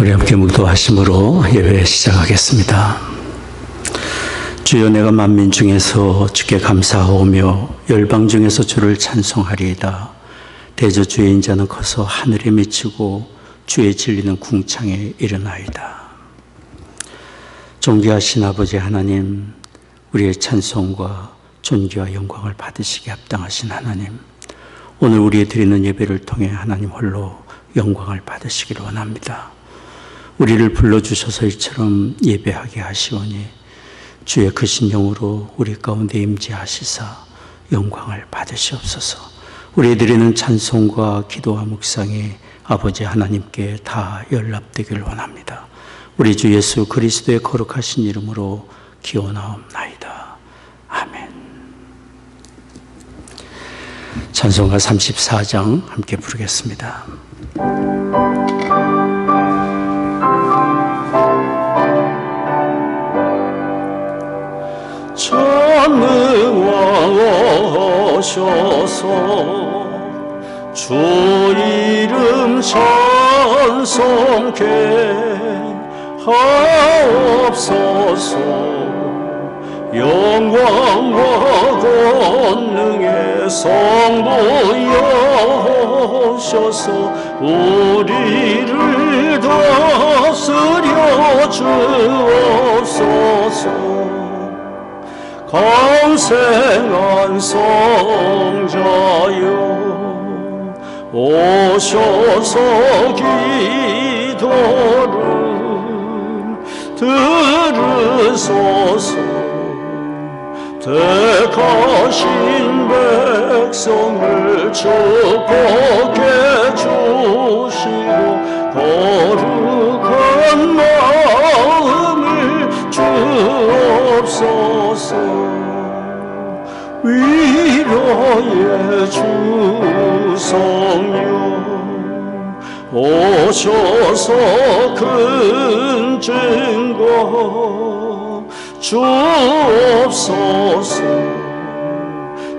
우리 함께 묵도하심으로 예배 시작하겠습니다. 주여, 내가 만민 중에서 주께 감사하오며 열방 중에서 주를 찬송하리이다. 대저 주의 인자는 커서 하늘에 미치고 주의 진리는 궁창에 이르나이다. 존귀하신 아버지 하나님, 우리의 찬송과 존귀와 영광을 받으시기에 합당하신 하나님, 오늘 우리의 드리는 예배를 통해 하나님 홀로 영광을 받으시기를 원합니다. 우리를 불러주셔서 이처럼 예배하게 하시오니 주의 크신 영으로 우리 가운데 임재하시사 영광을 받으시옵소서. 우리 드리는 찬송과 기도와 묵상이 아버지 하나님께 다 연락되기를 원합니다. 우리 주 예수 그리스도의 거룩하신 이름으로 기원하옵나이다. 아멘. 찬송가 34장 함께 부르겠습니다. 전능왕 오셔서 주 이름 찬송케 하옵소서. 영광과 권능의 성부 여호셔서 우리를 다스려 주옵소서. 강생한 성자여 오셔서 기도를 들으소서. 택하신 백성을 축복해 주시고 거룩한 마음을 주옵소서. 위로의 주 성령 오셔서 큰 증거 주옵소서.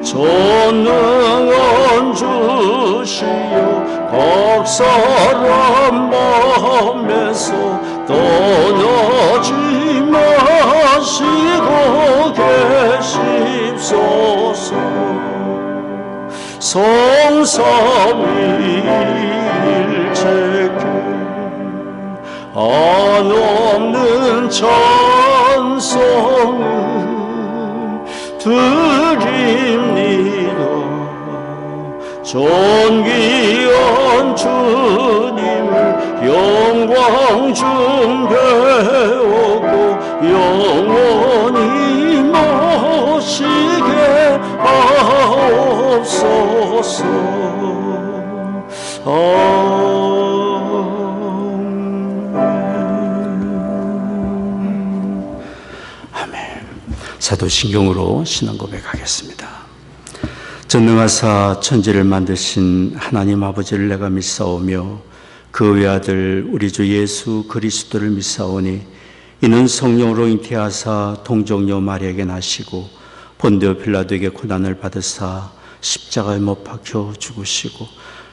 전능한 주시여 각 사람 마음에서 떠나지 마시고 계십소서. 성삼위일체께 한없는 찬송을 드립니다. 존귀한 주님을 영광 중 배우고 영원히 모시게 하옵소서. 사도신경으로 신앙 고백하겠습니다. 전능하사 천지를 만드신 하나님 아버지를 내가 믿사오며 그 외아들 우리 주 예수 그리스도를 믿사오니 이는 성령으로 잉태하사 동정녀 마리아에게 나시고 본디오 빌라도에게 고난을 받으사 십자가에 못 박혀 죽으시고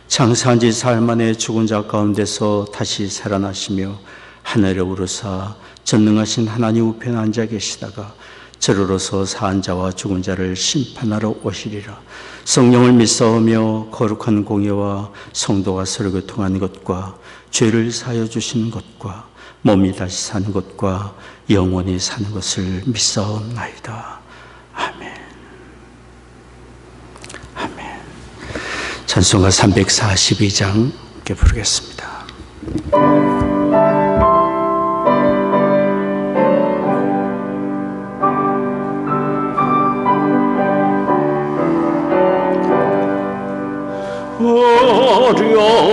장사한 지 사흘 만에 죽은 자 가운데서 다시 살아나시며 하늘에 오르사 전능하신 하나님 우편에 앉아 계시다가 저로서 사한 자와 죽은 자를 심판하러 오시리라. 성령을 믿사오며 거룩한 공예와 성도가 서로 교통하는 것과 죄를 사하여 주시는 것과 몸이 다시 사는 것과 영원히 사는 것을 믿사옵나이다. 아멘. 아멘. 찬송가 342장 함께 부르겠습니다.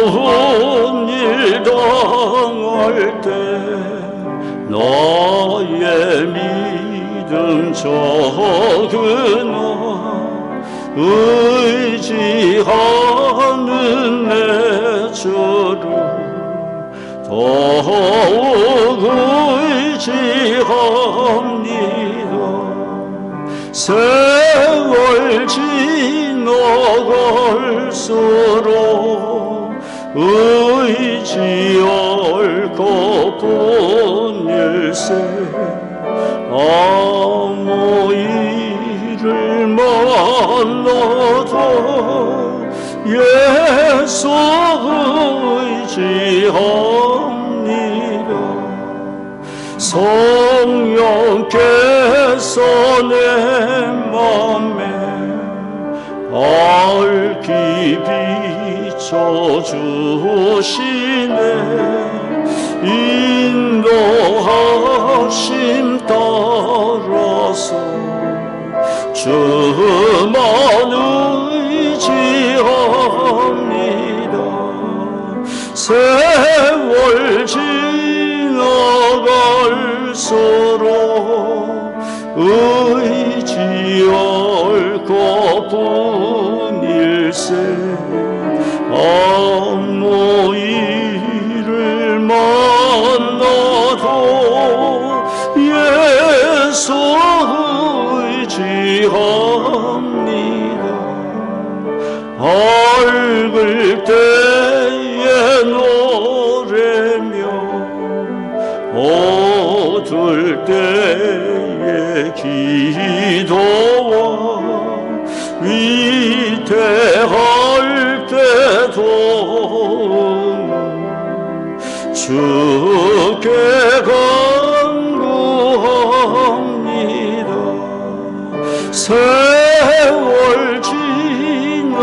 어려운 일 당할 때 나의 믿음 적으나 의지하는 내 주를 더욱 의지합니다. 세월 지나갈수록 의지 것뿐일세. 아무 일을 만나도 예수 의지합니다. 성령께서 내 맘에 밝히 비춰주시네. 인도하심 따라서 주만 의지합니다. 세월 지나갈수록 의지할 것뿐일세. 아무 일을 만나도 예수 의지합니다. 밝을 때에 노래며 어두울 때에 기도와 위태할 때도 주께 간구합니다. 세월 지나갈수록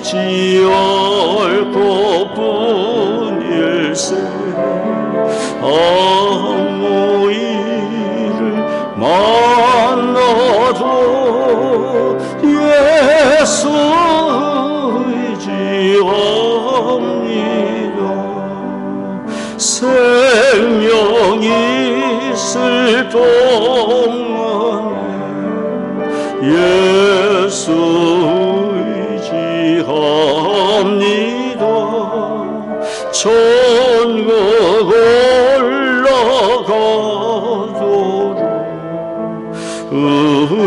의지할 것뿐일세. 아무 일을 만나도 예수 의지합니다. 생명이 있을 동안에 예수 의지합니다. 천국 올라가도록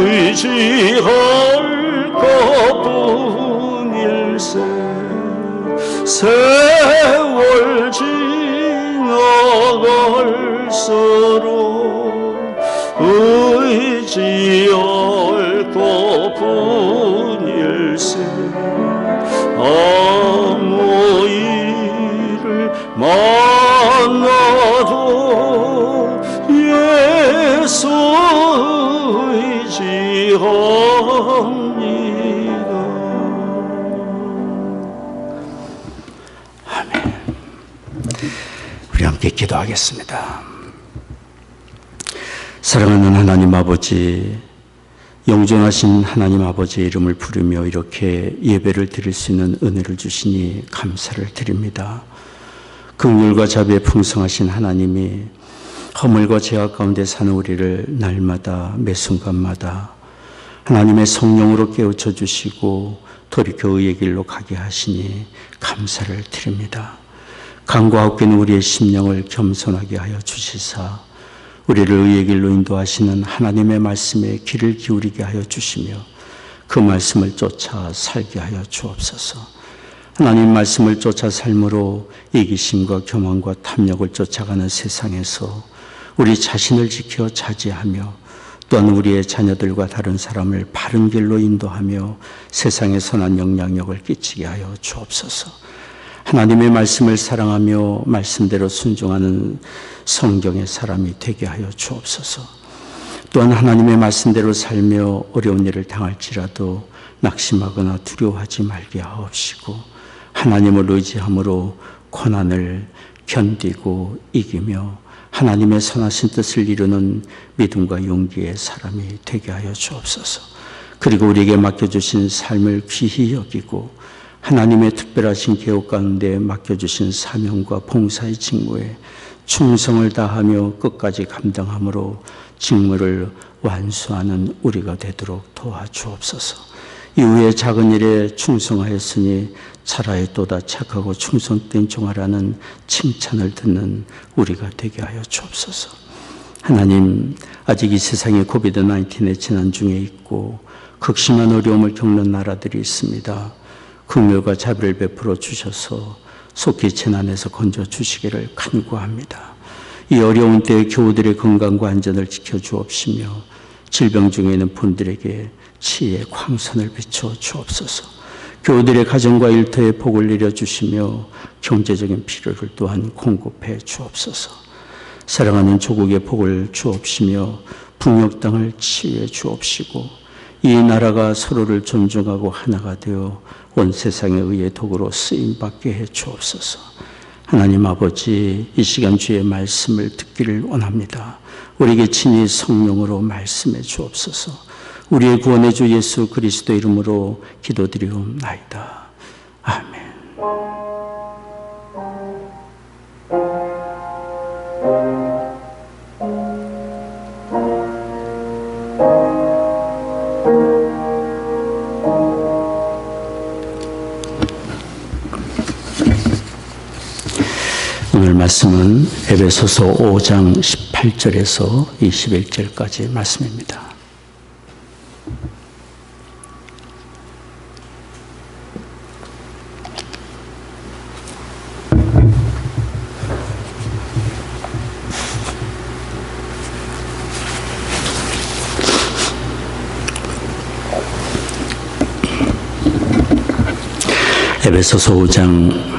의지할 것뿐일세. 세월 지나갈수록 의지할 것뿐일세. 아무 일을 만나도 예수 의지합니다. 아멘. 우리 함께 기도하겠습니다. 사랑하는 하나님 아버지, 영존하신 하나님 아버지의 이름을 부르며 이렇게 예배를 드릴 수 있는 은혜를 주시니 감사를 드립니다. 긍휼과 자비에 풍성하신 하나님이 허물과 죄악 가운데 사는 우리를 날마다 매 순간마다 하나님의 성령으로 깨우쳐 주시고 돌이켜 의의 길로 가게 하시니 감사를 드립니다. 강과 헛기는 우리의 심령을 겸손하게 하여 주시사 우리를 의의 길로 인도하시는 하나님의 말씀에 귀를 기울이게 하여 주시며 그 말씀을 쫓아 살게 하여 주옵소서. 하나님 말씀을 쫓아 삶으로 이기심과 교만과 탐욕을 쫓아가는 세상에서 우리 자신을 지켜 차지하며 또한 우리의 자녀들과 다른 사람을 바른 길로 인도하며 세상에 선한 영향력을 끼치게 하여 주옵소서. 하나님의 말씀을 사랑하며 말씀대로 순종하는 성경의 사람이 되게 하여 주옵소서. 또한 하나님의 말씀대로 살며 어려운 일을 당할지라도 낙심하거나 두려워하지 말게 하옵시고 하나님을 의지함으로 고난을 견디고 이기며 하나님의 선하신 뜻을 이루는 믿음과 용기의 사람이 되게 하여 주옵소서. 그리고 우리에게 맡겨주신 삶을 귀히 여기고 하나님의 특별하신 계획 가운데 맡겨주신 사명과 봉사의 직무에 충성을 다하며 끝까지 감당함으로 직무를 완수하는 우리가 되도록 도와주옵소서. 이후에 작은 일에 충성하였으니 차라리 또다 착하고 충성된 종아라는 칭찬을 듣는 우리가 되게 하여 주옵소서. 하나님, 아직 이 세상에 코비드-19의 재난 중에 있고 극심한 어려움을 겪는 나라들이 있습니다. 긍휼과 자비를 베풀어 주셔서 속히 재난에서 건져 주시기를 간구합니다. 이 어려운 때에 교우들의 건강과 안전을 지켜주옵시며 질병 중에 있는 분들에게 치유의 광선을 비춰 주옵소서. 교우들의 가정과 일터에 복을 내려주시며 경제적인 필요를 또한 공급해 주옵소서. 사랑하는 조국의 복을 주옵시며 북녘 땅을 치유해 주옵시고 이 나라가 서로를 존중하고 하나가 되어 온 세상에 의의 도구로 쓰임받게 해 주옵소서. 하나님 아버지, 이 시간 주의 말씀을 듣기를 원합니다. 우리에게 친히 성령으로 말씀해 주옵소서. 우리의 구원의 주 예수 그리스도 이름으로 기도드리옵나이다. 아멘. 오늘 말씀은 에베소서 5장 18절에서 21절까지 말씀입니다. 에베소서 5장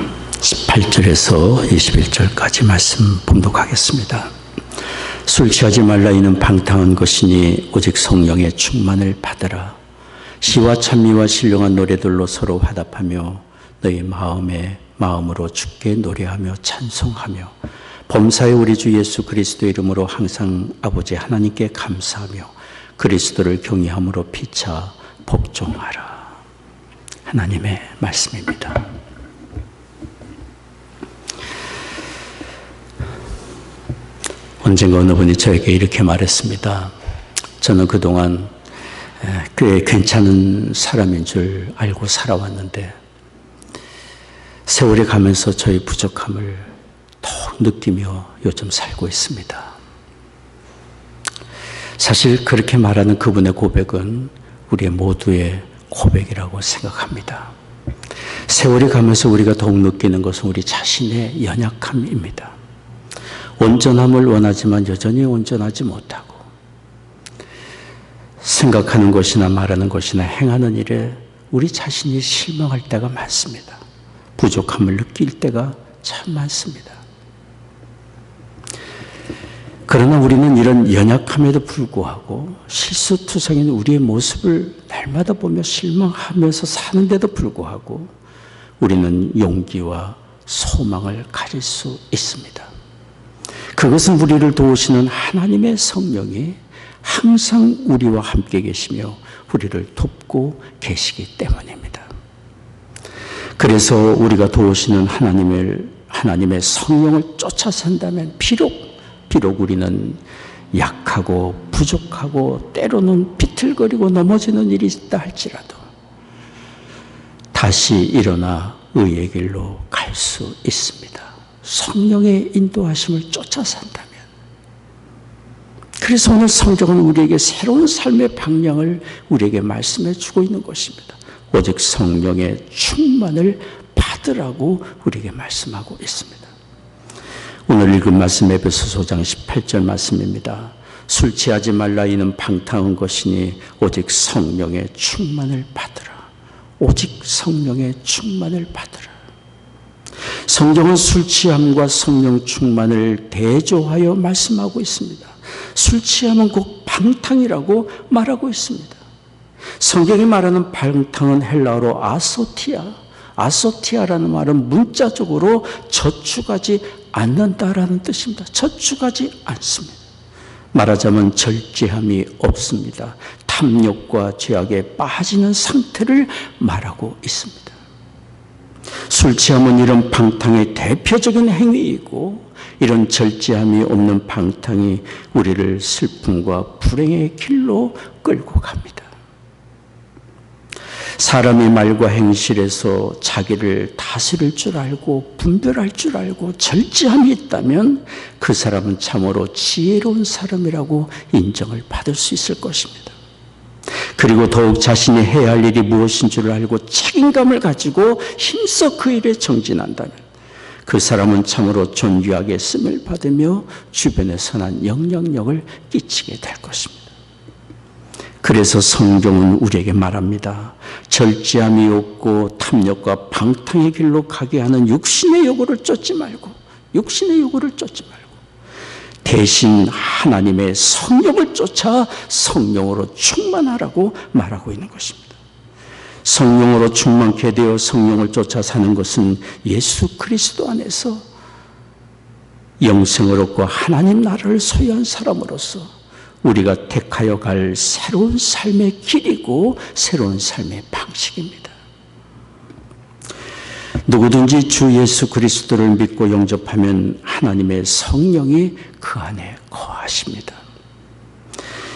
18절에서 21절까지 말씀 봉독하겠습니다. 술 취하지 말라 이는 방탕한 것이니 오직 성령의 충만을 받으라. 시와 찬미와 신령한 노래들로 서로 화답하며 너희 마음으로 주께 노래하며 찬송하며 범사의 우리 주 예수 그리스도 이름으로 항상 아버지 하나님께 감사하며 그리스도를 경외함으로 피차 복종하라. 하나님의 말씀입니다. 언젠가 어느 분이 저에게 이렇게 말했습니다. 저는 그동안 꽤 괜찮은 사람인 줄 알고 살아왔는데 세월이 가면서 저의 부족함을 더욱 느끼며 요즘 살고 있습니다. 사실 그렇게 말하는 그분의 고백은 우리 모두의 고백이라고 생각합니다. 세월이 가면서 우리가 더욱 느끼는 것은 우리 자신의 연약함입니다. 온전함을 원하지만 여전히 온전하지 못하고 생각하는 것이나 말하는 것이나 행하는 일에 우리 자신이 실망할 때가 많습니다. 부족함을 느낄 때가 참 많습니다. 그러나 우리는 이런 연약함에도 불구하고 실수투성인 우리의 모습을 날마다 보며 실망하면서 사는데도 불구하고 우리는 용기와 소망을 가질 수 있습니다. 그것은 우리를 도우시는 하나님의 성령이 항상 우리와 함께 계시며 우리를 돕고 계시기 때문입니다. 그래서 우리가 도우시는 하나님의 성령을 쫓아 산다면 비록 우리는 약하고 부족하고 때로는 비틀거리고 넘어지는 일이 있다 할지라도 다시 일어나 의의 길로 갈 수 있습니다. 성령의 인도하심을 쫓아 산다면. 그래서 오늘 성경은 우리에게 새로운 삶의 방향을 우리에게 말씀해 주고 있는 것입니다. 오직 성령의 충만을 받으라고 우리에게 말씀하고 있습니다. 오늘 읽은 말씀 에베소서 5장 18절 말씀입니다. 술 취하지 말라 이는 방탕한 것이니 오직 성령의 충만을 받으라. 오직 성령의 충만을 받으라. 성경은 술 취함과 성령 충만을 대조하여 말씀하고 있습니다. 술 취함은 곧 방탕이라고 말하고 있습니다. 성경이 말하는 방탕은 헬라어로 아소티아라는 말은 문자적으로 저축하지 않는다라는 뜻입니다. 저축하지 않습니다. 말하자면 절제함이 없습니다. 탐욕과 죄악에 빠지는 상태를 말하고 있습니다. 술 취함은 이런 방탕의 대표적인 행위이고 이런 절제함이 없는 방탕이 우리를 슬픔과 불행의 길로 끌고 갑니다. 사람이 말과 행실에서 자기를 다스릴 줄 알고 분별할 줄 알고 절제함이 있다면 그 사람은 참으로 지혜로운 사람이라고 인정을 받을 수 있을 것입니다. 그리고 더욱 자신이 해야 할 일이 무엇인 줄 알고 책임감을 가지고 힘써 그 일에 정진한다면 그 사람은 참으로 존귀하게 쓰임을 받으며 주변에 선한 영향력을 끼치게 될 것입니다. 그래서 성경은 우리에게 말합니다. 절제함이 없고 탐욕과 방탕의 길로 가게 하는 육신의 요구를 쫓지 말고 대신 하나님의 성령을 쫓아 성령으로 충만하라고 말하고 있는 것입니다. 성령으로 충만케 되어 성령을 쫓아 사는 것은 예수 그리스도 안에서 영생을 얻고 하나님 나라를 소유한 사람으로서 우리가 택하여 갈 새로운 삶의 길이고 새로운 삶의 방식입니다. 누구든지 주 예수 그리스도를 믿고 영접하면 하나님의 성령이 그 안에 거하십니다.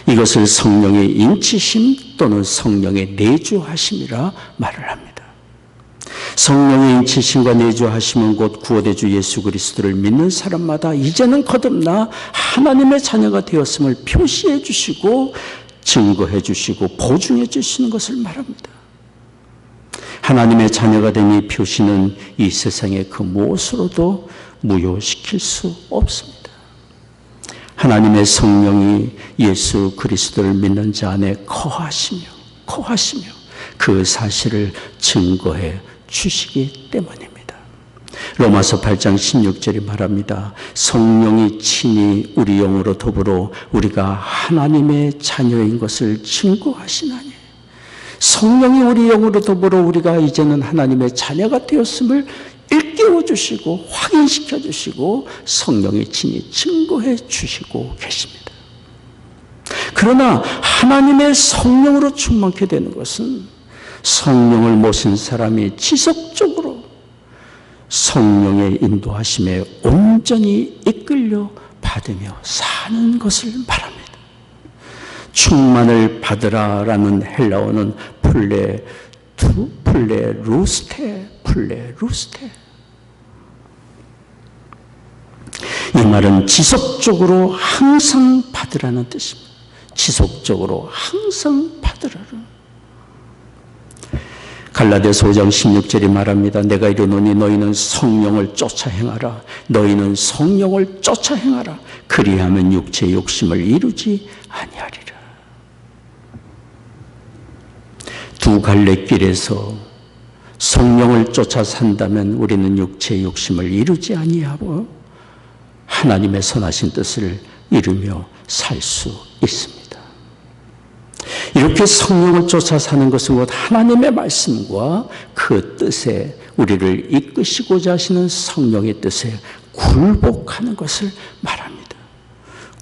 이것을 성령의 인치심 또는 성령의 내주하심이라 말을 합니다. 성령의 인치심과 내주하심은 곧 구원의 주 예수 그리스도를 믿는 사람마다 이제는 거듭나 하나님의 자녀가 되었음을 표시해 주시고 증거해 주시고 보증해 주시는 것을 말합니다. 하나님의 자녀가 된 이 표시는 이 세상의 그 무엇으로도 무효시킬 수 없습니다. 하나님의 성령이 예수 그리스도를 믿는 자 안에 거하시며 그 사실을 증거해 주시기 때문입니다. 로마서 8장 16절이 말합니다. 성령이 친히 우리 영으로 더불어 우리가 하나님의 자녀인 것을 증거하시나니, 성령이 우리 영으로 더불어 우리가 이제는 하나님의 자녀가 되었음을 일깨워 주시고 확인시켜 주시고 성령이 친히 증거해 주시고 계십니다. 그러나 하나님의 성령으로 충만케 되는 것은 성령을 모신 사람이 지속적으로 성령의 인도하심에 온전히 이끌려 받으며 사는 것을 말합니다. 충만을 받으라라는 헬라어는 플레루스테. 이 말은 지속적으로 항상 받으라는 뜻입니다. 지속적으로 항상 받으라는. 갈라디아서 5장 16절이 말합니다. 내가 이르노니 너희는 성령을 쫓아 행하라. 너희는 성령을 쫓아 행하라. 그리하면 육체의 욕심을 이루지 아니하리라. 두 갈래길에서 성령을 쫓아 산다면 우리는 육체의 욕심을 이루지 아니하고 하나님의 선하신 뜻을 이루며 살 수 있습니다. 이렇게 성령을 쫓아 사는 것은 곧 하나님의 말씀과 그 뜻에 우리를 이끄시고자 하시는 성령의 뜻에 굴복하는 것을 말합니다.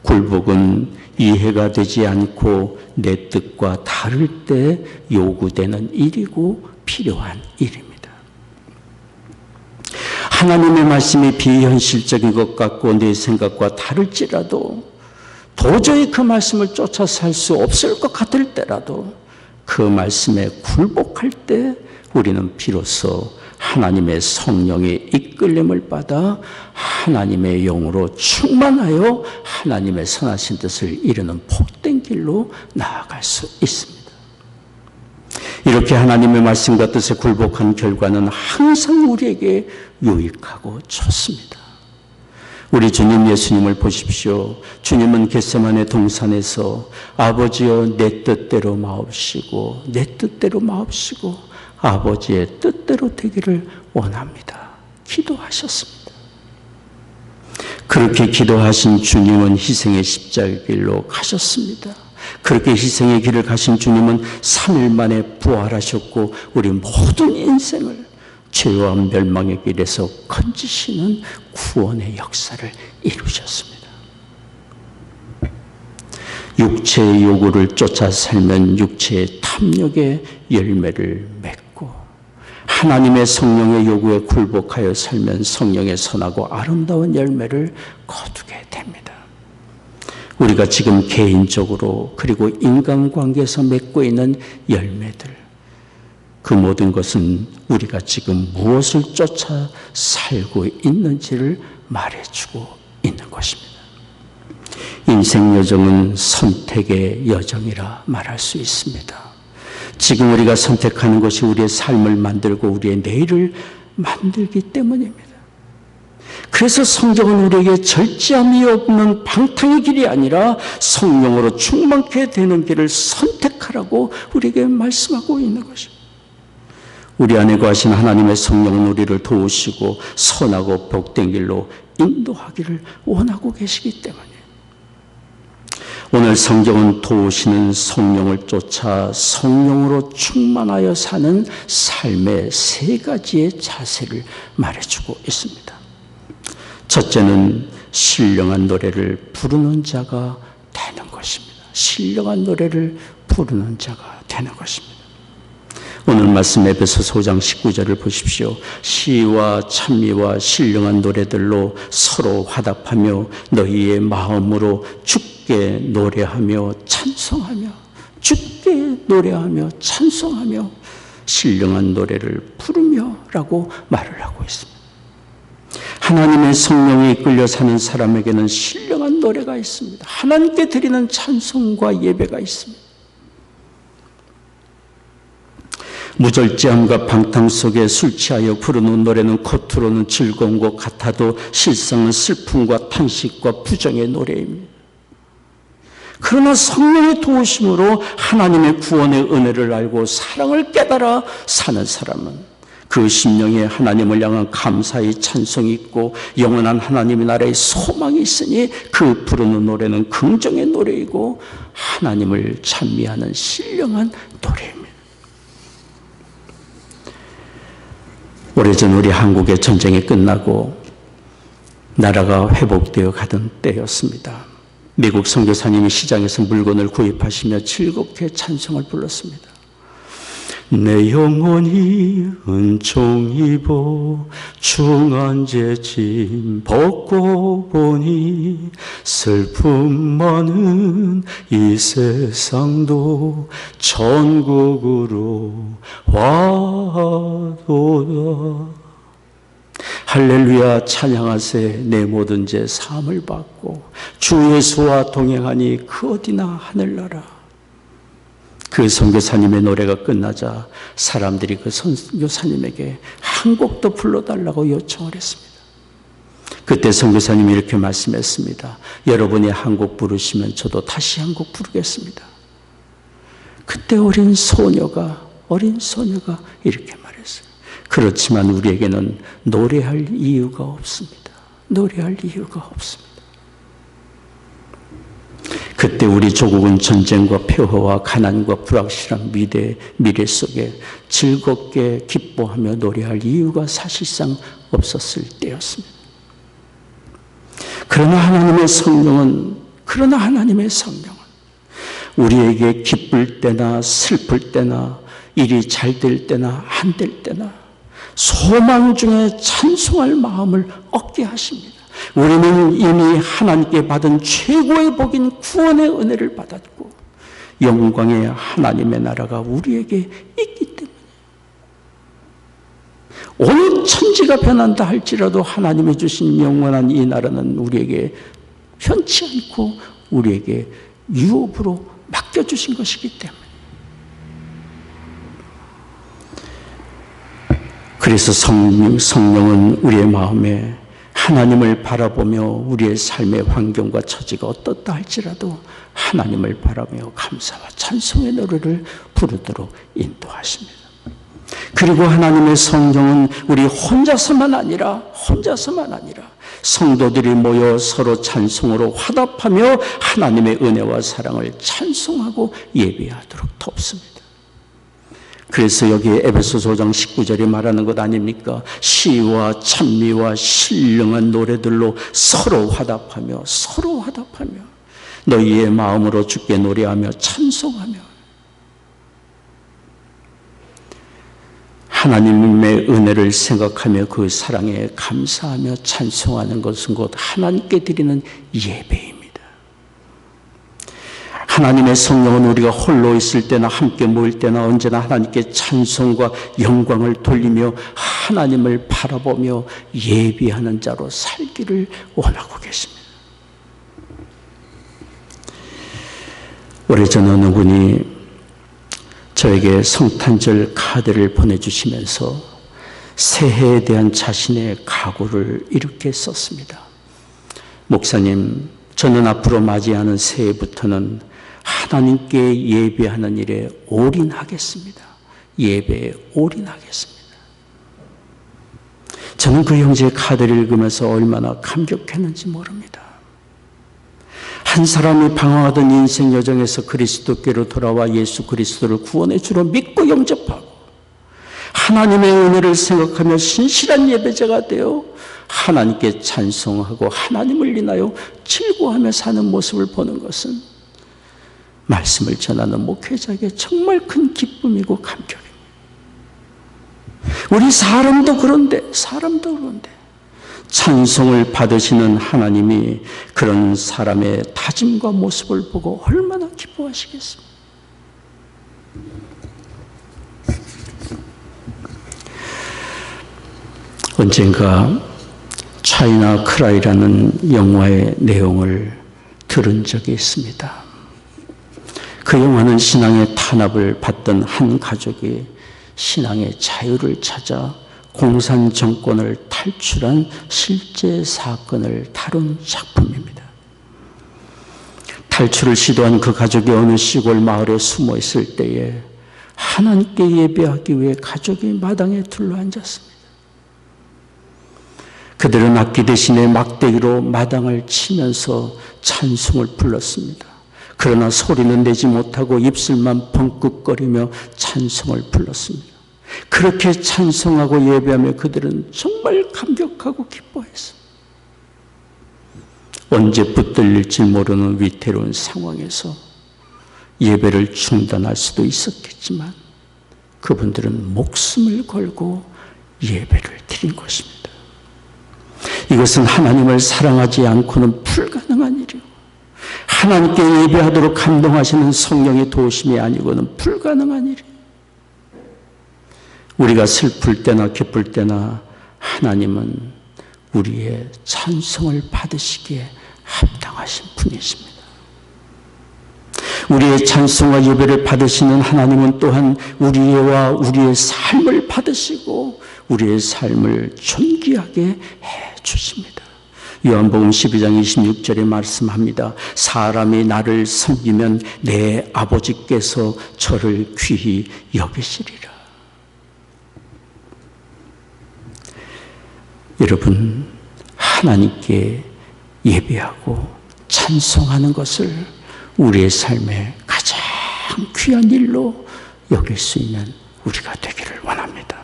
굴복은 이해가 되지 않고 내 뜻과 다를 때 요구되는 일이고 필요한 일입니다. 하나님의 말씀이 비현실적인 것 같고 내 생각과 다를지라도 도저히 그 말씀을 쫓아 살 수 없을 것 같을 때라도 그 말씀에 굴복할 때 우리는 비로소 하나님의 성령의 이끌림을 받아 하나님의 영으로 충만하여 하나님의 선하신 뜻을 이루는 복된 길로 나아갈 수 있습니다. 이렇게 하나님의 말씀과 뜻에 굴복한 결과는 항상 우리에게 유익하고 좋습니다. 우리 주님 예수님을 보십시오. 주님은 겟세마네 동산에서 아버지여 내 뜻대로 마옵시고 아버지의 뜻대로 되기를 원합니다. 기도하셨습니다. 그렇게 기도하신 주님은 희생의 십자가의 길로 가셨습니다. 그렇게 희생의 길을 가신 주님은 3일 만에 부활하셨고 우리 모든 인생을 죄와 멸망의 길에서 건지시는 구원의 역사를 이루셨습니다. 육체의 요구를 쫓아 살면 육체의 탐욕의 열매를 맺고 하나님의 성령의 요구에 굴복하여 살면 성령의 선하고 아름다운 열매를 거두게 됩니다. 우리가 지금 개인적으로 그리고 인간관계에서 맺고 있는 열매들, 그 모든 것은 우리가 지금 무엇을 쫓아 살고 있는지를 말해주고 있는 것입니다. 인생 여정은 선택의 여정이라 말할 수 있습니다. 지금 우리가 선택하는 것이 우리의 삶을 만들고 우리의 내일을 만들기 때문입니다. 그래서 성경은 우리에게 절제함이 없는 방탕의 길이 아니라 성령으로 충만케 되는 길을 선택하라고 우리에게 말씀하고 있는 것입니다. 우리 안에 거하신 하나님의 성령은 우리를 도우시고 선하고 복된 길로 인도하기를 원하고 계시기 때문에 오늘 성경은 도우시는 성령을 쫓아 성령으로 충만하여 사는 삶의 세 가지의 자세를 말해주고 있습니다. 첫째는 신령한 노래를 부르는 자가 되는 것입니다. 신령한 노래를 부르는 자가 되는 것입니다. 오늘 말씀 에베소서 5장 19절을 보십시오. 시와 찬미와 신령한 노래들로 서로 화답하며 너희의 마음으로 주께 노래하며 찬송하며 주께 노래하며 찬송하며 신령한 노래를 부르며 라고 말을 하고 있습니다. 하나님의 성령에 이끌려 사는 사람에게는 신령한 노래가 있습니다. 하나님께 드리는 찬송과 예배가 있습니다. 무절제함과 방탕 속에 술 취하여 부르는 노래는 겉으로는 즐거운 것 같아도 실상은 슬픔과 탄식과 부정의 노래입니다. 그러나 성령의 도우심으로 하나님의 구원의 은혜를 알고 사랑을 깨달아 사는 사람은 그 심령에 하나님을 향한 감사의 찬송이 있고 영원한 하나님의 나라의 소망이 있으니 그 부르는 노래는 긍정의 노래이고 하나님을 찬미하는 신령한 노래입니다. 오래전 우리 한국의 전쟁이 끝나고 나라가 회복되어 가던 때였습니다. 미국 선교사님이 시장에서 물건을 구입하시며 즐겁게 찬송을 불렀습니다. 내 영혼이 은총 입어 중한 짐 벗고 보니 슬픔 많은 이 세상도 천국으로 와도다. 할렐루야 찬양하세. 내 모든 죄 사함을 받고 주 예수와 동행하니 그 어디나 하늘나라. 그 선교사님의 노래가 끝나자 사람들이 그 선교사님에게 한 곡 더 불러달라고 요청을 했습니다. 그때 선교사님이 이렇게 말씀했습니다. 여러분이 한 곡 부르시면 저도 다시 한 곡 부르겠습니다. 그때 어린 소녀가 이렇게 말했어요. 그렇지만 우리에게는 노래할 이유가 없습니다. 노래할 이유가 없습니다. 그때 우리 조국은 전쟁과 폐허와 가난과 불확실한 미래 속에 즐겁게 기뻐하며 노래할 이유가 사실상 없었을 때였습니다. 그러나 하나님의 성령은 우리에게 기쁠 때나 슬플 때나 일이 잘 될 때나 안 될 때나 소망 중에 찬송할 마음을 얻게 하십니다. 우리는 이미 하나님께 받은 최고의 복인 구원의 은혜를 받았고 영광의 하나님의 나라가 우리에게 있기 때문에 온 천지가 변한다 할지라도 하나님이 주신 영원한 이 나라는 우리에게 편치 않고 우리에게 유업으로 맡겨주신 것이기 때문에 그래서 성령은 우리의 마음에 하나님을 바라보며 우리의 삶의 환경과 처지가 어떻다 할지라도 하나님을 바라며 감사와 찬송의 노래를 부르도록 인도하십니다. 그리고 하나님의 성령은 우리 혼자서만 아니라 성도들이 모여 서로 찬송으로 화답하며 하나님의 은혜와 사랑을 찬송하고 예배하도록 돕습니다. 그래서 여기 에베소서 5장 19절이 말하는 것 아닙니까? 시와 찬미와 신령한 노래들로 서로 화답하며 너희의 마음으로 주께 노래하며 찬송하며 하나님의 은혜를 생각하며 그 사랑에 감사하며 찬송하는 것은 곧 하나님께 드리는 예배입니다. 하나님의 성령은 우리가 홀로 있을 때나 함께 모일 때나 언제나 하나님께 찬송과 영광을 돌리며 하나님을 바라보며 예비하는 자로 살기를 원하고 계십니다. 오래전 어느 분이 저에게 성탄절 카드를 보내주시면서 새해에 대한 자신의 각오를 이렇게 썼습니다. 목사님, 저는 앞으로 맞이하는 새해부터는 하나님께 예배하는 일에 올인하겠습니다. 예배에 올인하겠습니다. 저는 그 형제의 카드를 읽으면서 얼마나 감격했는지 모릅니다. 한 사람이 방황하던 인생 여정에서 그리스도께로 돌아와 예수 그리스도를 구원의 주로 믿고 영접하고 하나님의 은혜를 생각하며 신실한 예배자가 되어 하나님께 찬송하고 하나님을 인하여 즐거워하며 사는 모습을 보는 것은 말씀을 전하는 목회자에게 정말 큰 기쁨이고 감격입니다. 우리 사람도 그런데 찬송을 받으시는 하나님이 그런 사람의 다짐과 모습을 보고 얼마나 기뻐하시겠습니까? 언젠가 차이나 크라이라는 영화의 내용을 들은 적이 있습니다. 그 영화는 신앙의 탄압을 받던 한 가족이 신앙의 자유를 찾아 공산 정권을 탈출한 실제 사건을 다룬 작품입니다. 탈출을 시도한 그 가족이 어느 시골 마을에 숨어 있을 때에 하나님께 예배하기 위해 가족이 마당에 둘러앉았습니다. 그들은 악기 대신에 막대기로 마당을 치면서 찬송을 불렀습니다. 그러나 소리는 내지 못하고 입술만 벙긋거리며 찬송을 불렀습니다. 그렇게 찬송하고 예배하며 그들은 정말 감격하고 기뻐했습니다. 언제 붙들릴지 모르는 위태로운 상황에서 예배를 중단할 수도 있었겠지만 그분들은 목숨을 걸고 예배를 드린 것입니다. 이것은 하나님을 사랑하지 않고는 불가능한 일이고 하나님께 예배하도록 감동하시는 성령의 도우심이 아니고는 불가능한 일이에요. 우리가 슬플 때나 기쁠 때나 하나님은 우리의 찬송을 받으시기에 합당하신 분이십니다. 우리의 찬송과 예배를 받으시는 하나님은 또한 우리와 우리의 삶을 받으시고 우리의 삶을 존귀하게 해 주십니다. 요한복음 12장 26절에 말씀합니다. 사람이 나를 섬기면 내 아버지께서 저를 귀히 여기시리라. 여러분, 하나님께 예배하고 찬송하는 것을 우리의 삶의 가장 귀한 일로 여길 수 있는 우리가 되기를 원합니다.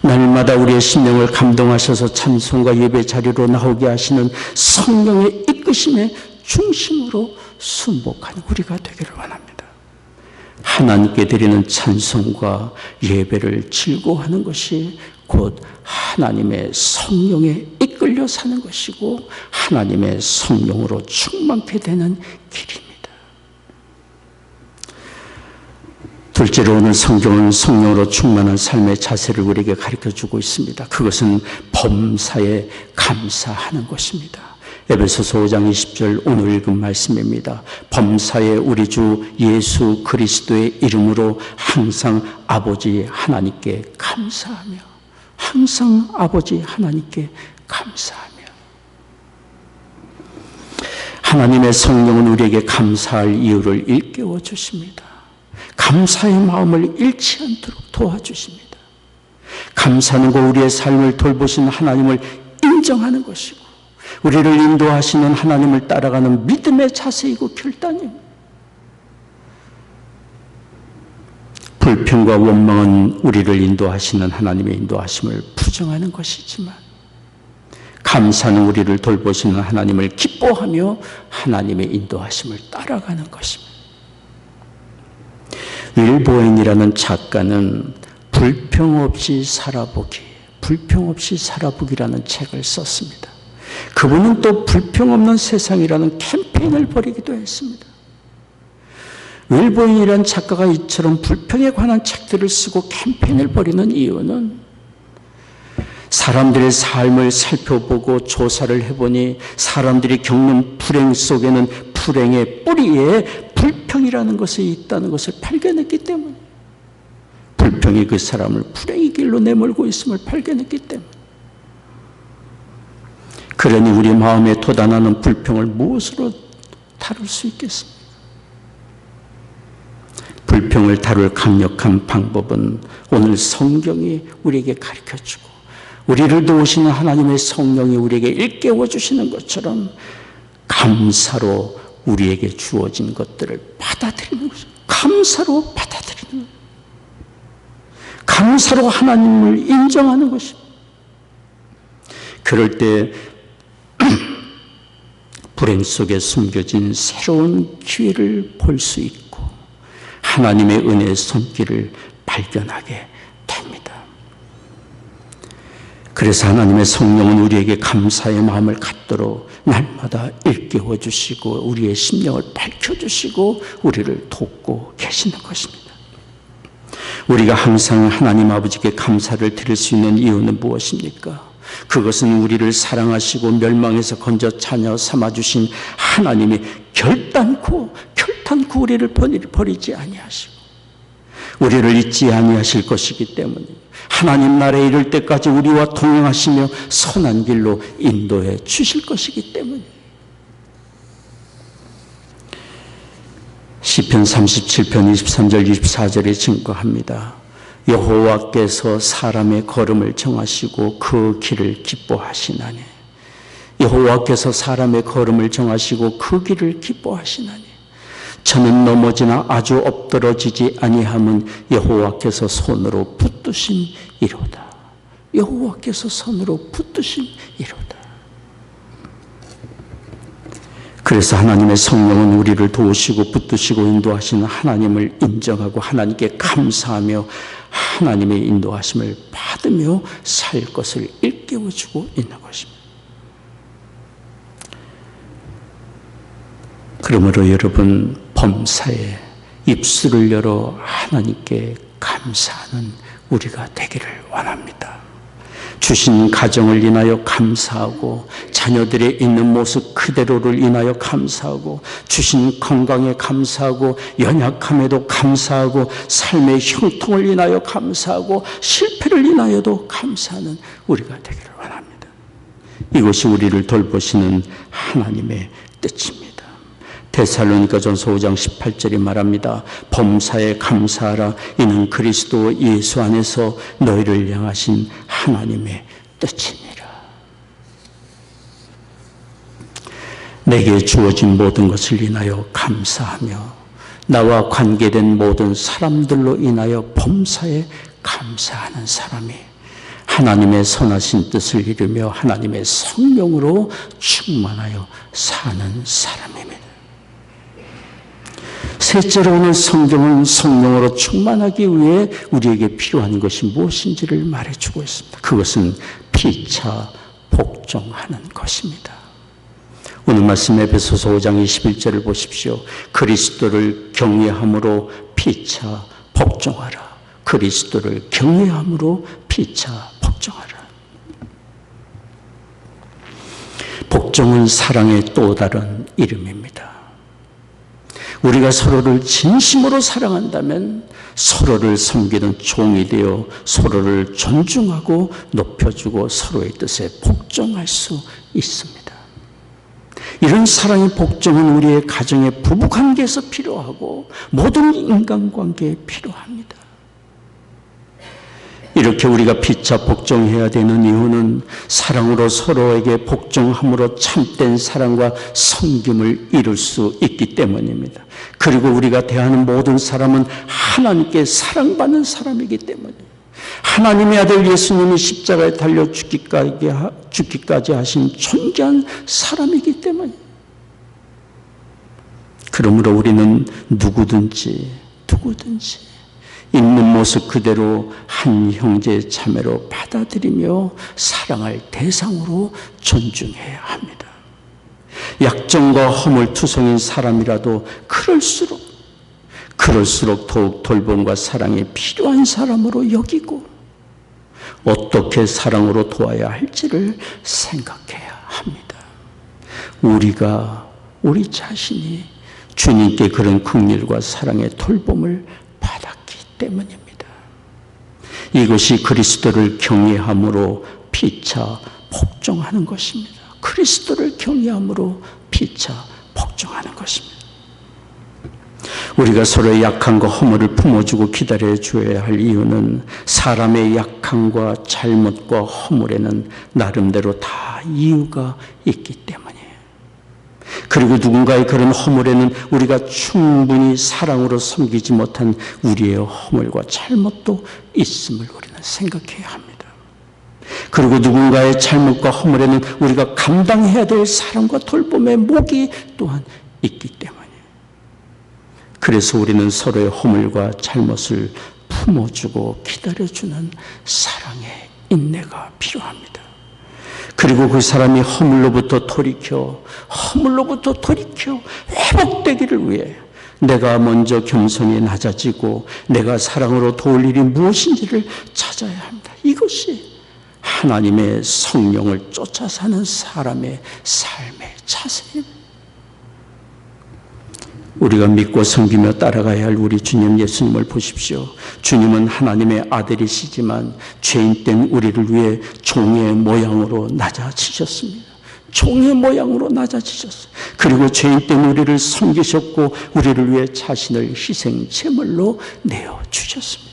날마다 우리의 심령을 감동하셔서 찬송과 예배 자리로 나오게 하시는 성령의 이끄심의 중심으로 순복하는 우리가 되기를 원합니다. 하나님께 드리는 찬송과 예배를 즐거워하는 것이 곧 하나님의 성령에 이끌려 사는 것이고 하나님의 성령으로 충만케 되는 길입니다. 둘째로 오늘 성경은 성령으로 충만한 삶의 자세를 우리에게 가르쳐주고 있습니다. 그것은 범사에 감사하는 것입니다. 에베소서 5장 20절 오늘 읽은 말씀입니다. 범사에 우리 주 예수 그리스도의 이름으로 항상 아버지 하나님께 감사하며 항상 아버지 하나님께 감사하며 하나님의 성령은 우리에게 감사할 이유를 일깨워 주십니다. 감사의 마음을 잃지 않도록 도와주십니다. 감사하는 것 우리의 삶을 돌보시는 하나님을 인정하는 것이고 우리를 인도하시는 하나님을 따라가는 믿음의 자세이고 결단입니다. 불평과 원망은 우리를 인도하시는 하나님의 인도하심을 부정하는 것이지만 감사는 우리를 돌보시는 하나님을 기뻐하며 하나님의 인도하심을 따라가는 것입니다. 윌 보웬이라는 작가는 불평 없이 살아보기라는 책을 썼습니다. 그분은 또 불평 없는 세상이라는 캠페인을 벌이기도 했습니다. 윌 보웬이라는 작가가 이처럼 불평에 관한 책들을 쓰고 캠페인을 벌이는 이유는 사람들의 삶을 살펴보고 조사를 해보니 사람들이 겪는 불행 속에는 불행의 뿌리에 불평이라는 것이 있다는 것을 발견했기 때문에, 불평이 그 사람을 불행의 길로 내몰고 있음을 발견했기 때문에. 그러니 우리 마음에 돋아나는 불평을 무엇으로 다룰 수 있겠습니까? 불평을 다룰 강력한 방법은 오늘 성경이 우리에게 가르쳐주고 우리를 도우시는 하나님의 성령이 우리에게 일깨워 주시는 것처럼 감사로 우리에게 주어진 것들을 받아들이는 것입니다. 감사로 받아들이는 것입니다. 감사로 하나님을 인정하는 것입니다. 그럴 때 불행 속에 숨겨진 새로운 기회를 볼 수 있고 하나님의 은혜의 손길을 발견하게 됩니다. 그래서 하나님의 성령은 우리에게 감사의 마음을 갖도록 날마다 일깨워 주시고 우리의 심령을 밝혀주시고 우리를 돕고 계시는 것입니다. 우리가 항상 하나님 아버지께 감사를 드릴 수 있는 이유는 무엇입니까? 그것은 우리를 사랑하시고 멸망에서 건져 자녀 삼아주신 하나님이 결단코 우리를 버리지 아니하시고 우리를 잊지 아니하실 것이기 때문에 하나님 나라에 이를 때까지 우리와 동행하시며 선한 길로 인도해 주실 것이기 때문에. 시편 37편 23절 24절에 증거합니다. 여호와께서 사람의 걸음을 정하시고 그 길을 기뻐하시나니. 여호와께서 사람의 걸음을 정하시고 그 길을 기뻐하시나니. 저는 넘어지나 아주 엎드러지지 아니함은 여호와께서 손으로 붙드심이로다. 여호와께서 손으로 붙드심이로다. 그래서 하나님의 성령은 우리를 도우시고 붙드시고 인도하시는 하나님을 인정하고 하나님께 감사하며 하나님의 인도하심을 받으며 살 것을 일깨워주고 있는 것입니다. 그러므로 여러분, 범사에 입술을 열어 하나님께 감사하는 우리가 되기를 원합니다. 주신 가정을 인하여 감사하고 자녀들의 있는 모습 그대로를 인하여 감사하고 주신 건강에 감사하고 연약함에도 감사하고 삶의 형통을 인하여 감사하고 실패를 인하여도 감사하는 우리가 되기를 원합니다. 이것이 우리를 돌보시는 하나님의 뜻입니다. 데살로니가전서 5장 18절이 말합니다. 범사에 감사하라. 이는 그리스도 예수 안에서 너희를 향하신 하나님의 뜻이니라. 내게 주어진 모든 것을 인하여 감사하며 나와 관계된 모든 사람들로 인하여 범사에 감사하는 사람이 하나님의 선하신 뜻을 이루며 하나님의 성령으로 충만하여 사는 사람입니다. 셋째로 오늘 성경은 성령으로 충만하기 위해 우리에게 필요한 것이 무엇인지를 말해주고 있습니다. 그것은 피차 복종하는 것입니다. 오늘 말씀 에베소서 5장 21절을 보십시오. 그리스도를 경외함으로 피차 복종하라. 그리스도를 경외함으로 피차 복종하라. 복종은 사랑의 또 다른 이름입니다. 우리가 서로를 진심으로 사랑한다면 서로를 섬기는 종이 되어 서로를 존중하고 높여주고 서로의 뜻에 복종할 수 있습니다. 이런 사랑의 복종은 우리의 가정의 부부관계에서 필요하고 모든 인간관계에 필요합니다. 이렇게 우리가 피차 복종해야 되는 이유는 사랑으로 서로에게 복종함으로 참된 사랑과 섬김을 이룰 수 있기 때문입니다. 그리고 우리가 대하는 모든 사람은 하나님께 사랑받는 사람이기 때문에 하나님의 아들 예수님이 십자가에 달려 죽기까지 하신 존귀한 사람이기 때문에. 그러므로 우리는 누구든지 있는 모습 그대로 한 형제 자매로 받아들이며 사랑할 대상으로 존중해야 합니다. 약점과 허물투성인 사람이라도 그럴수록 더욱 돌봄과 사랑이 필요한 사람으로 여기고 어떻게 사랑으로 도와야 할지를 생각해야 합니다. 우리 자신이 주님께 그런 긍휼과 사랑의 돌봄을 받았기 때문입니다. 이것이 그리스도를 경외함으로 피차 복종하는 것입니다. 그리스도를 경외함으로 피차 복종하는 것입니다. 우리가 서로의 약함과 허물을 품어주고 기다려줘야 할 이유는 사람의 약함과 잘못과 허물에는 나름대로 다 이유가 있기 때문이에요. 그리고 누군가의 그런 허물에는 우리가 충분히 사랑으로 섬기지 못한 우리의 허물과 잘못도 있음을 우리는 생각해야 합니다. 그리고 누군가의 잘못과 허물에는 우리가 감당해야 될 사랑과 돌봄의 몫이 또한 있기 때문이에요. 그래서 우리는 서로의 허물과 잘못을 품어주고 기다려주는 사랑의 인내가 필요합니다. 그리고 그 사람이 허물로부터 돌이켜 회복되기를 위해 내가 먼저 겸손히 낮아지고 내가 사랑으로 도울 일이 무엇인지를 찾아야 합니다. 이것이 하나님의 성령을 쫓아 사는 사람의 삶의 자세입니다. 우리가 믿고 섬기며 따라가야 할 우리 주님 예수님을 보십시오. 주님은 하나님의 아들이시지만 죄인된 우리를 위해 종의 모양으로 낮아지셨습니다. 종의 모양으로 낮아지셨어요. 그리고 죄인된 우리를 섬기셨고 우리를 위해 자신을 희생 제물로 내어주셨습니다.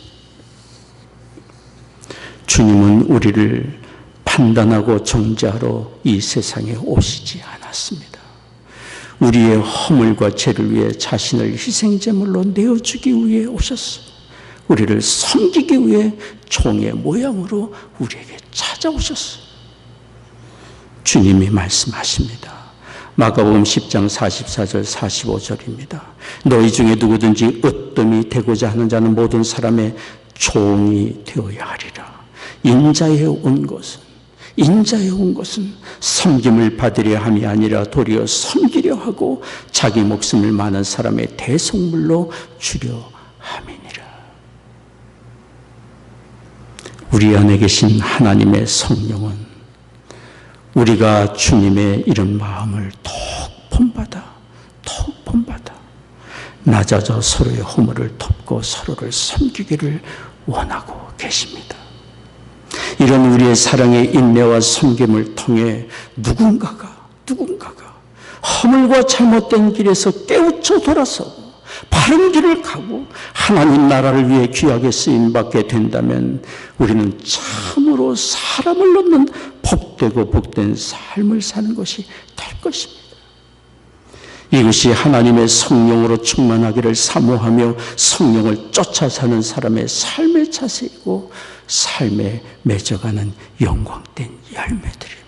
주님은 우리를 판단하고 정죄하러 이 세상에 오시지 않았습니다. 우리의 허물과 죄를 위해 자신을 희생제물로 내어주기 위해 오셨어요. 우리를 섬기기 위해 종의 모양으로 우리에게 찾아오셨어요. 주님이 말씀하십니다. 마가복음 10장 44절 45절입니다. 너희 중에 누구든지 으뜸이 되고자 하는 자는 모든 사람의 종이 되어야 하리라. 인자에 온 것은 섬김을 받으려 함이 아니라 도리어 섬기려 하고 자기 목숨을 많은 사람의 대속물로 주려 함이니라. 우리 안에 계신 하나님의 성령은 우리가 주님의 이런 마음을 더욱 본받아 낮아져 서로의 허물을 덮고 서로를 섬기기를 원하고 계십니다. 이런 우리의 사랑의 인내와 섬김을 통해 누군가가 허물과 잘못된 길에서 깨우쳐 돌아서고 바른 길을 가고 하나님 나라를 위해 귀하게 쓰임받게 된다면 우리는 참으로 사람을 돕는 복되고 복된 삶을 사는 것이 될 것입니다. 이것이 하나님의 성령으로 충만하기를 사모하며 성령을 쫓아 사는 사람의 삶의 자세이고 삶에 맺어가는 영광된 열매들입니다.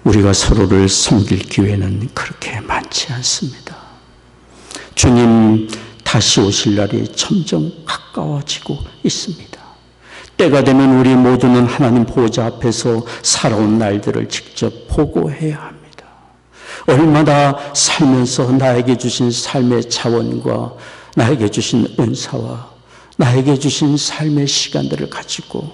우리가 서로를 섬길 기회는 그렇게 많지 않습니다. 주님 다시 오실 날이 점점 가까워지고 있습니다. 때가 되면 우리 모두는 하나님 보호자 앞에서 살아온 날들을 직접 보고해야 합니다. 얼마나 살면서 나에게 주신 삶의 자원과 나에게 주신 은사와 나에게 주신 삶의 시간들을 가지고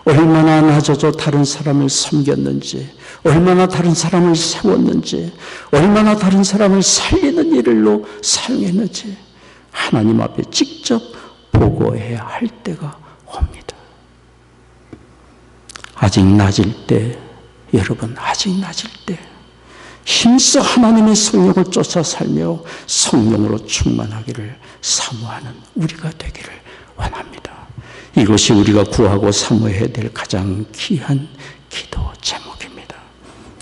얼마나 낮아져 다른 사람을 섬겼는지, 얼마나 다른 사람을 세웠는지, 얼마나 다른 사람을 살리는 일로 사용했는지 하나님 앞에 직접 보고해야 할 때가 옵니다. 아직 낮을 때, 여러분 아직 낮을 때 힘써 하나님의 성령을 쫓아 살며 성령으로 충만하기를 사모하는 우리가 되기를 원합니다. 이것이 우리가 구하고 사모해야 될 가장 귀한 기도 제목입니다.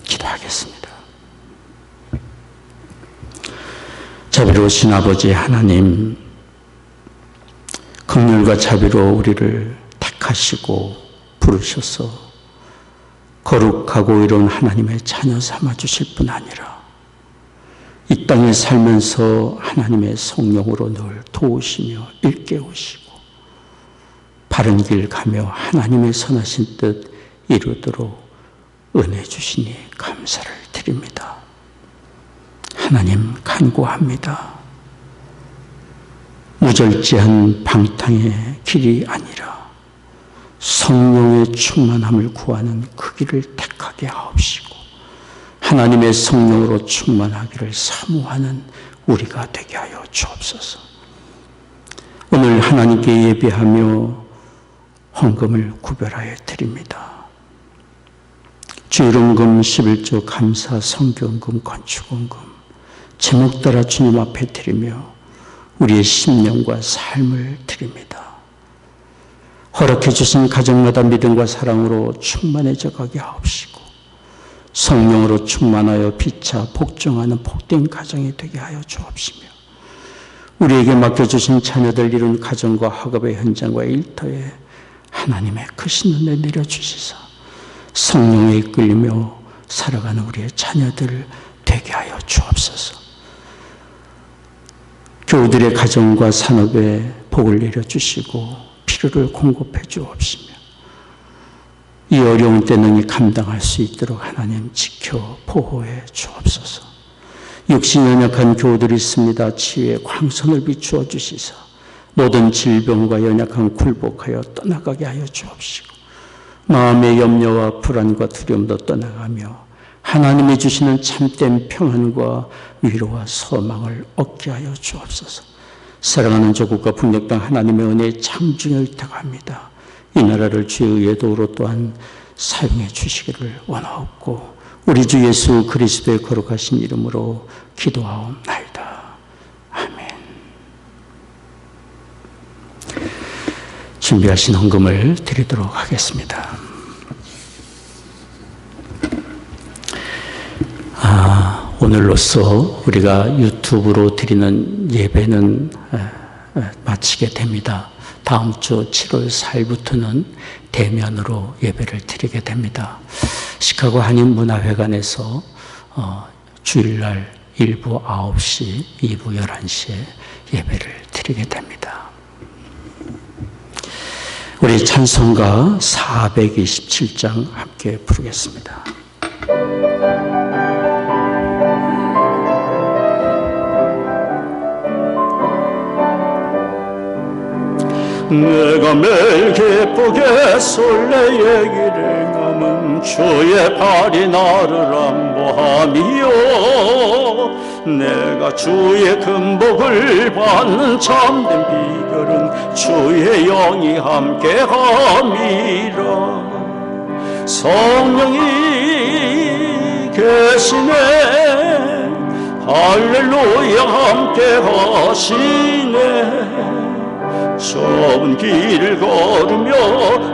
기도하겠습니다. 자비로우신 아버지 하나님, 긍휼과 자비로 우리를 택하시고 부르셔서 거룩하고 의로운 하나님의 자녀 삼아주실 뿐 아니라 이 땅에 살면서 하나님의 성령으로 늘 도우시며 일깨우시고 바른 길 가며 하나님의 선하신 뜻 이루도록 은혜 주시니 감사를 드립니다. 하나님 간구합니다. 무절제한 방탕의 길이 아니라 성령의 충만함을 구하는 그 길을 택하게 하옵시고 하나님의 성령으로 충만하기를 사모하는 우리가 되게 하여 주옵소서. 오늘 하나님께 예배하며 헌금을 구별하여 드립니다. 주일헌금, 11조, 감사, 성경금, 건축헌금 제목 따라 주님 앞에 드리며 우리의 심령과 삶을 드립니다. 허락해 주신 가정마다 믿음과 사랑으로 충만해져 가게 하옵시고 성령으로 충만하여 피차 복종하는 복된 가정이 되게 하여 주옵시며 우리에게 맡겨주신 자녀들 이룬 가정과 학업의 현장과 일터에 하나님의 크신 은혜 내려주시사 성령에 이끌리며 살아가는 우리의 자녀들 되게 하여 주옵소서. 교우들의 가정과 산업에 복을 내려주시고 필요를 공급해 주옵시며 이 어려운 때는 감당할 수 있도록 하나님 지켜 보호해 주옵소서. 육신 연약한 교우들이 있습니다. 치유의 광선을 비추어 주시사 모든 질병과 연약함 굴복하여 떠나가게 하여 주옵시고 마음의 염려와 불안과 두려움도 떠나가며 하나님이 주시는 참된 평안과 위로와 소망을 얻게 하여 주옵소서. 사랑하는 조국과 북녘 땅 하나님의 은혜의 창중에 의탁합니다. 이 나라를 주의 의의 도로 또한 사용해 주시기를 원하옵고 우리 주 예수 그리스도의 거룩하신 이름으로 기도하옵나이다. 아멘. 준비하신 헌금을 드리도록 하겠습니다. 오늘로써 우리가 유튜브로 드리는 예배는 마치게 됩니다. 다음 주 7월 4일부터는 대면으로 예배를 드리게 됩니다. 시카고 한인문화회관에서 주일날 1부 9시, 2부 11시에 예배를 드리게 됩니다. 우리 찬송가 427장 함께 부르겠습니다. 내가 매일 기쁘게 설레의 길을 감은 주의 팔이 나를 안보하며 내가 주의 금복을 받는 참된 비결은 주의 영이 함께함이라. 성령이 계시네 할렐루야 함께하시네. 좁은 길을 걸으며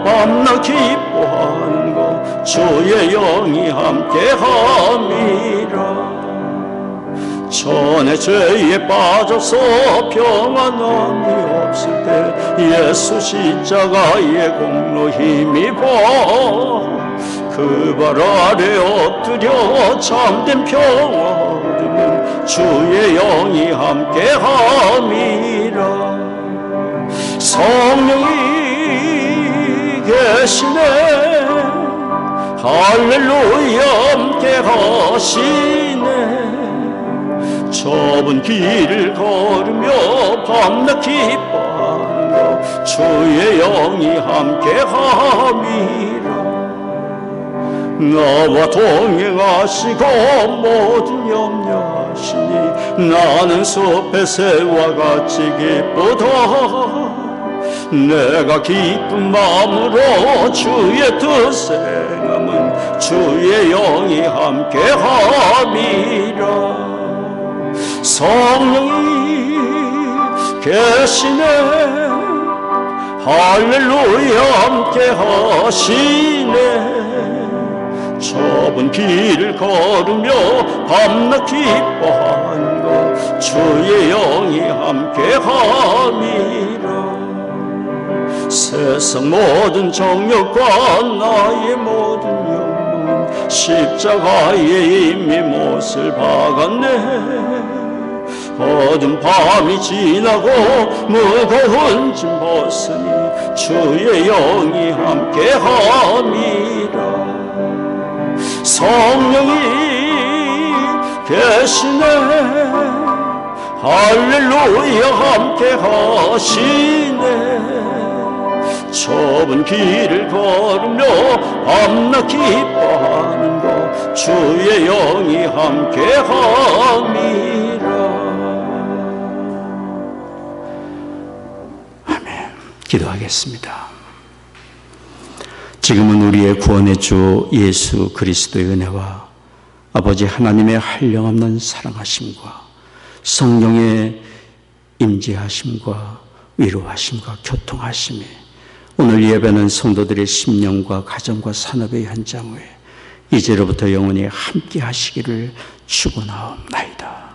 밤낮 기뻐하는 것 주의 영이 함께함이라. 전에 죄에 빠져서 평안함이 없을 때 예수 십자가의 공로 힘입어 그 발 아래 엎드려 참된 평화 얻으면 주의 영이 함께함이라. 성령이 계시네 할렐루야 함께하시네. 좁은 길을 걸으며 밤낮 기뻐하는 것 주의 영이 함께함이라. 나와 동행하시고 모든 염려하시니 나는 숲의 새와 같이 기쁘다. 내가 기쁜 마음으로 주의 뜻에 행함은 주의 영이 함께함이라. 성령이 계시네 할렐루야 함께하시네. 좁은 길을 걸으며 밤낮 기뻐하는 것 주의 영이 함께함이라. 세상 모든 정욕과 나의 모든 욕망은 십자가에 이미 못을 박았네. 어두운 밤이 지나고 무거운 짐 벗으니 주의 영이 함께함이라. 성령이 계시네 할렐루야 함께하시네. 좁은 길을 걸으며 밤낮 기뻐하는 것 주의 영이 함께함이라. 아멘. 기도하겠습니다. 지금은 우리의 구원의 주 예수 그리스도의 은혜와 아버지 하나님의 한량없는 사랑하심과 성령의 임재하심과 위로하심과 교통하심에 오늘 예배는 성도들의 심령과 가정과 산업의 현장 위에 이제로부터 영원히 함께 하시기를 축원하옵나이다.